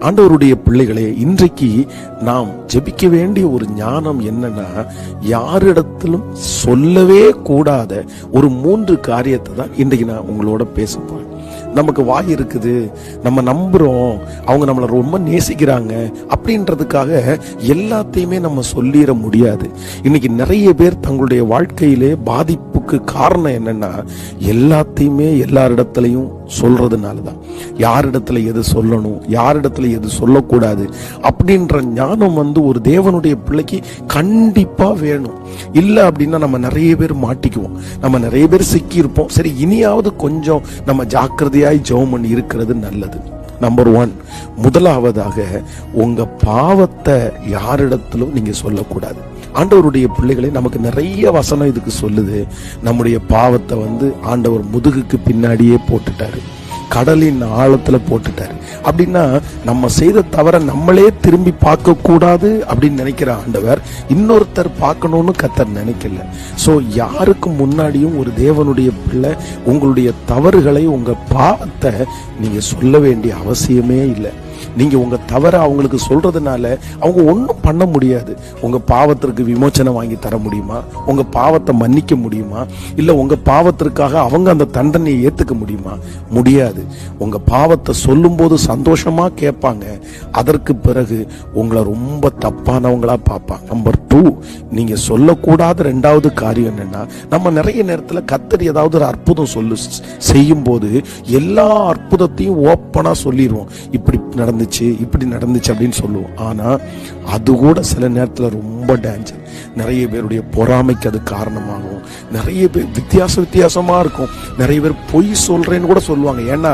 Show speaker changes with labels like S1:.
S1: ஆண்டவருடைய பிள்ளைகளே, இன்றைக்கு நாம் ஜெபிக்க வேண்டிய ஒரு ஞானம் என்னன்னா, யாரிடத்திலும் சொல்லவே கூடாத ஒரு 3 காரியத்தை தான் இன்றைக்கு நான் உங்களோட பேச போறேன். நமக்கு வாய் இருக்குது, நம்ம நம்புறோம், அவங்க நம்மளை ரொம்ப நேசிக்கிறாங்க அப்படின்றதுக்காக எல்லாத்தையுமே நம்ம சொல்லிட முடியாது. இன்னைக்கு நிறைய பேர் தங்களுடைய வாழ்க்கையிலே பாதிப்புக்கு காரணம் என்னன்னா, எல்லாத்தையுமே எல்லாரிடத்திலையும் சொல்றதுனாலதான். யாரிடத்துல எது சொல்லணும், யாரிடத்துல எது சொல்லக்கூடாது அப்படின்ற ஞானம் ஒரு தேவனுடைய பிள்ளைக்கு கண்டிப்பா வேணும். இல்ல அப்படின்னா நம்ம நிறைய பேர் மாட்டிக்குவோம், நம்ம நிறைய பேர் சிக்கி இருப்போம். சரி, இனியாவது கொஞ்சம் நம்ம ஜாக்கிரதையாய் ஜெபம் பண்ணி இருக்கிறது நல்லது. நம்பர் 1, முதலாவதாக உங்க பாவத்தை யாரிடத்திலும் நீங்க சொல்லக்கூடாது. ஆண்டவருடைய பிள்ளைகளை நமக்கு நிறைய வசனம் இதுக்கு சொல்லுது. நம்முடைய பாவத்தை ஆண்டவர் முதுகுக்கு பின்னாடியே போட்டுட்டாரு, கடலின் ஆழத்துல போட்டுட்டாரு. அப்படின்னா நம்ம செய்த தவற நம்மளே திரும்பி பார்க்க கூடாது அப்படின்னு நினைக்கிற ஆண்டவர் இன்னொருத்தர் பார்க்கணும்னு கர்த்தர் நினைக்கல. சோ யாருக்கு முன்னாடியும் ஒரு தேவனுடைய பிள்ளை உங்களுடைய தவறுகளை, உங்க பாவத்தை நீங்க சொல்ல வேண்டிய அவசியமே இல்லை. நீங்க உங்க தவற அவங்களுக்கு சொல்றதுனால அவங்க ஒன்றும் பண்ண முடியாது. உங்க பாவத்திற்கு விமோச்சனம் வாங்கி தர முடியுமா? உங்க பாவத்தை மன்னிக்க முடியுமா? இல்ல உங்க பாவத்திற்காக அவங்க அந்த தண்டனையை ஏத்துக்க முடியுமா? முடியாது. உங்க பாவத்தை சொல்லும் போது சந்தோஷமா கேட்பாங்க, அதற்கு பிறகு உங்களை ரொம்ப தப்பானவங்களா பார்ப்பாங்க. நம்பர் 2, நீங்க சொல்லக்கூடாத 2வது காரியம் என்னன்னா, நம்ம நிறைய நேரத்துல கர்த்தர் ஏதாவது ஒரு அற்புதம் செய்யும் போது எல்லா அற்புதத்தையும் ஓப்பனா சொல்லிடுவோம். இப்படி இப்படி நடந்துச்சு அப்படின்னு சொல்லுவோம். ஆனா அது கூட சில நேரத்துல ரொம்ப டேஞ்சர். நிறைய பேருடைய பொறாமைக்கு அது காரணமாகும். நிறைய பேர் வித்தியாசமா இருக்கும். நிறைய பேர் பொய் சொல்றேன்னு கூட சொல்லுவாங்க. ஏன்னா